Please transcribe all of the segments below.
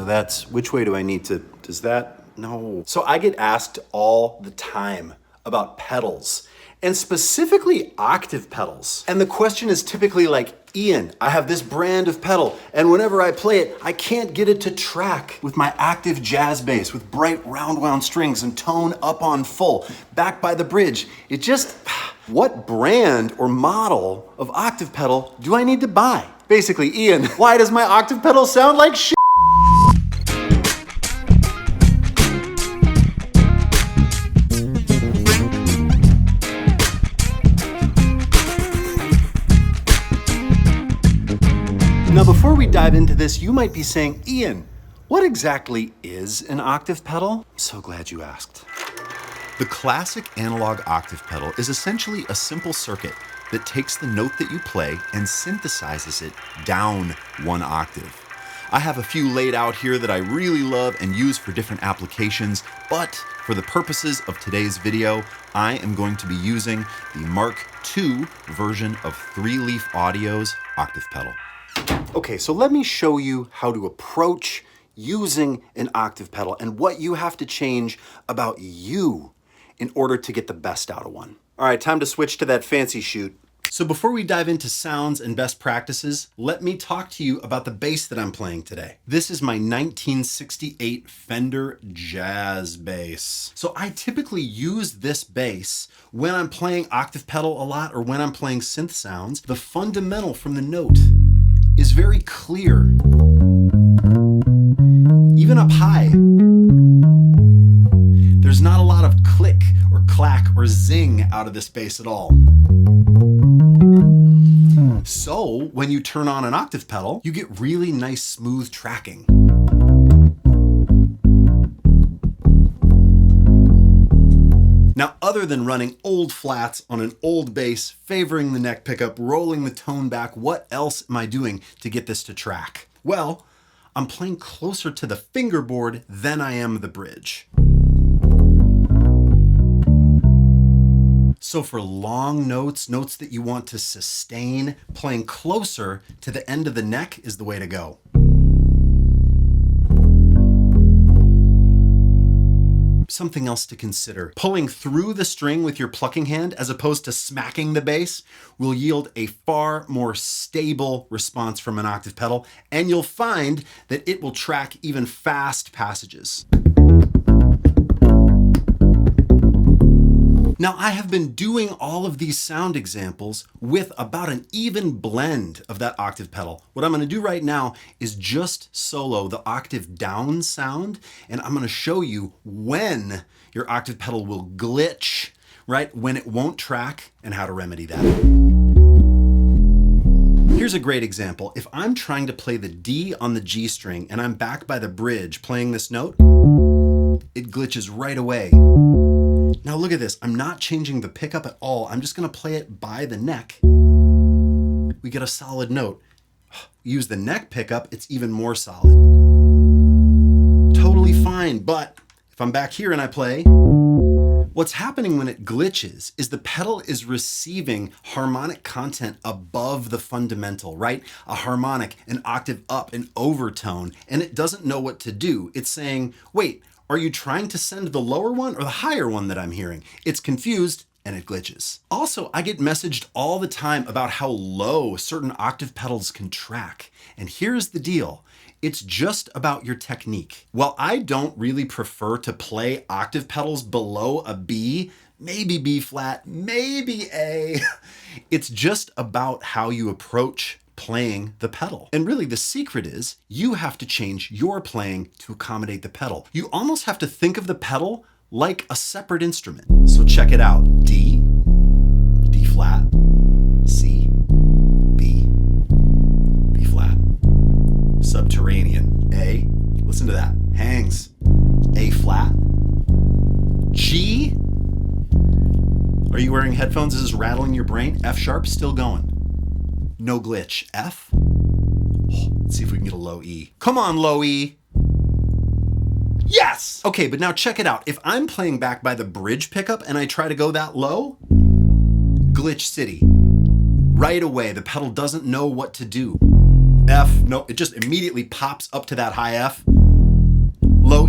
So that's, which way do I need to, does that, no. So I get asked all the time about pedals, and specifically octave pedals. And the question is typically like, Ian, I have this brand of pedal, and whenever I play it, I can't get it to track with my active jazz bass with bright round wound strings and tone up on full, back by the bridge. It just, what brand or model of octave pedal do I need to buy? Basically, Ian, why does my octave pedal sound like shit? Now, before we dive into this, you might be saying, Ian, what exactly is an octave pedal? I'm so glad you asked. The classic analog octave pedal is essentially a simple circuit that takes the note that you play and synthesizes it down one octave. I have a few laid out here that I really love and use for different applications, but for the purposes of today's video, I am going to be using the Mark II version of 3-Leaf Audio's octave pedal. Okay, so let me show you how to approach using an octave pedal and what you have to change about you in order to get the best out of one. All right, time to switch to that fancy shoot. So before we dive into sounds and best practices, let me talk to you about the bass that I'm playing today. This is my 1968 Fender Jazz bass. So I typically use this bass when I'm playing octave pedal a lot or when I'm playing synth sounds. The fundamental from the note is very clear. Even up high, there's not a lot of click or clack or zing out of this bass at all. So when you turn on an octave pedal, you get really nice smooth tracking. Now, other than running old flats on an old bass, favoring the neck pickup, rolling the tone back, what else am I doing to get this to track? Well, I'm playing closer to the fingerboard than I am the bridge. So for long notes, notes that you want to sustain, playing closer to the end of the neck is the way to go. Something else to consider. Pulling through the string with your plucking hand as opposed to smacking the bass will yield a far more stable response from an octave pedal, and you'll find that it will track even fast passages. Now, I have been doing all of these sound examples with about an even blend of that octave pedal. What I'm going to do right now is just solo the octave down sound, and I'm going to show you when your octave pedal will glitch, right? When it won't track, and how to remedy that. Here's a great example. If I'm trying to play the D on the G string and I'm back by the bridge playing this note, it glitches right away. Now look at this, I'm not changing the pickup at all. I'm just gonna play it by the neck. We get a solid note. Use the neck pickup, it's even more solid. Totally fine, but if I'm back here and I play, what's happening when it glitches is the pedal is receiving harmonic content above the fundamental, right? A harmonic, an octave up, an overtone, and it doesn't know what to do. It's saying, wait, are you trying to send the lower one or the higher one that I'm hearing? It's confused and it glitches. Also, I get messaged all the time about how low certain octave pedals can track. And here's the deal. It's just about your technique. While I don't really prefer to play octave pedals below a B, maybe B flat, maybe A, it's just about how you approach playing the pedal. And really the secret is you have to change your playing to accommodate the pedal. You almost have to think of the pedal like a separate instrument. So check it out. D, D flat, C, B, B flat, subterranean, A, listen to that, hangs, A flat, G, are you wearing headphones? Is this rattling your brain? F sharp, still going. No glitch. F. Oh, let's see if we can get a low E. Come on, low E. Yes! Okay, but now check it out. If I'm playing back by the bridge pickup and I try to go that low, glitch city. Right away, the pedal doesn't know what to do. F, no, it just immediately pops up to that high F.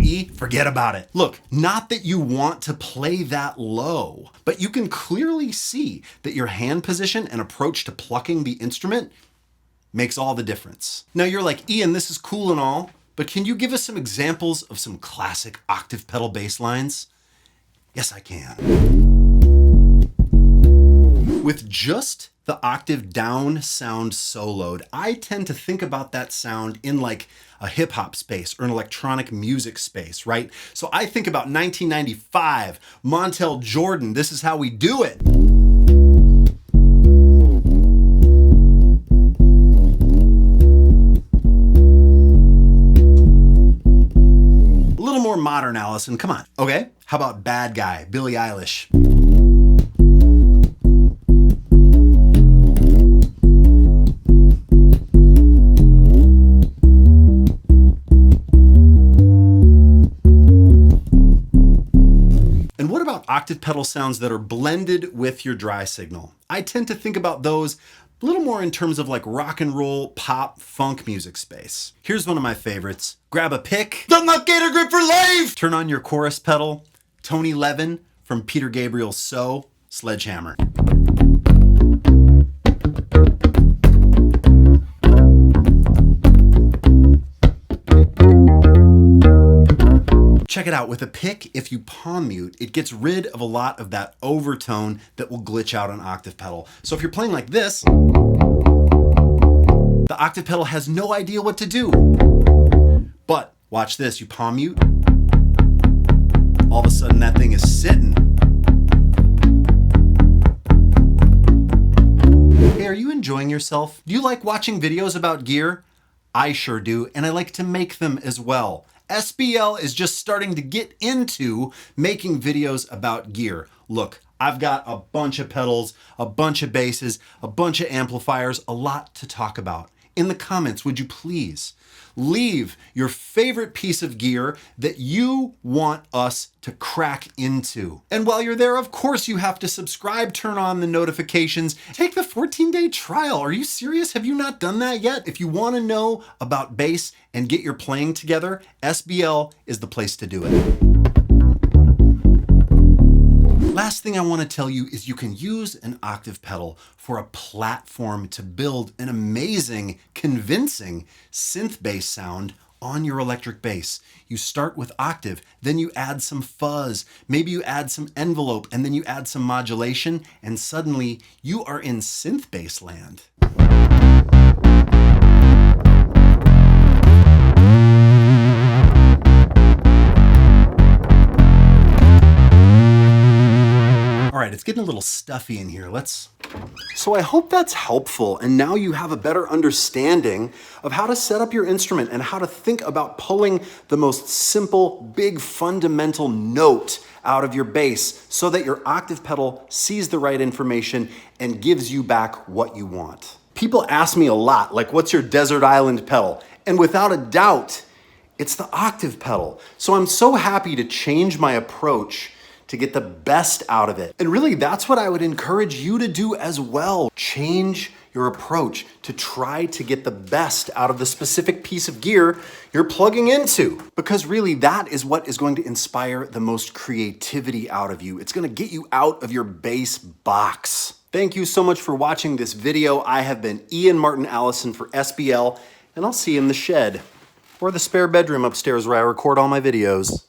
E, forget about it. Look, not that you want to play that low, but you can clearly see that your hand position and approach to plucking the instrument makes all the difference. Now you're like, Ian, this is cool and all, but can you give us some examples of some classic octave pedal bass lines? Yes, I can. With just the octave down sound soloed, I tend to think about that sound in like a hip hop space or an electronic music space, right? So I think about 1995, Montel Jordan, This Is How We Do It. A little more modern, Allison, come on. Okay, how about Bad Guy, Billie Eilish? And what about octave pedal sounds that are blended with your dry signal? I tend to think about those a little more in terms of like rock and roll, pop, funk music space. Here's one of my favorites. Grab a pick. Don't let Gator grip for life! Turn on your chorus pedal. Tony Levin from Peter Gabriel's So, Sledgehammer. Check it out, with a pick, if you palm mute, it gets rid of a lot of that overtone that will glitch out on octave pedal. So if you're playing like this, the octave pedal has no idea what to do. But watch this, you palm mute, all of a sudden that thing is sitting. Hey, are you enjoying yourself? Do you like watching videos about gear? I sure do, and I like to make them as well. SBL is just starting to get into making videos about gear. Look, I've got a bunch of pedals, a bunch of basses, a bunch of amplifiers, a lot to talk about. In the comments, would you please leave your favorite piece of gear that you want us to crack into? And while you're there, of course, you have to subscribe, turn on the notifications, take the 14-day trial. Are you serious? Have you not done that yet? If you want to know about bass and get your playing together, SBL is the place to do it. Last thing I want to tell you is you can use an octave pedal for a platform to build an amazing, convincing synth bass sound on your electric bass. You start with octave, then you add some fuzz, maybe you add some envelope, and then you add some modulation, and suddenly you are in synth bass land. All right, it's getting a little stuffy in here. So I hope that's helpful, and now you have a better understanding of how to set up your instrument and how to think about pulling the most simple, big, fundamental note out of your bass so that your octave pedal sees the right information and gives you back what you want. People ask me a lot, like, what's your desert island pedal? And without a doubt, it's the octave pedal. So I'm so happy to change my approach to get the best out of it. And really, that's what I would encourage you to do as well. Change your approach to try to get the best out of the specific piece of gear you're plugging into. Because really, that is what is going to inspire the most creativity out of you. It's gonna get you out of your bass box. Thank you so much for watching this video. I have been Ian Martin Allison for SBL, and I'll see you in the shed or the spare bedroom upstairs where I record all my videos.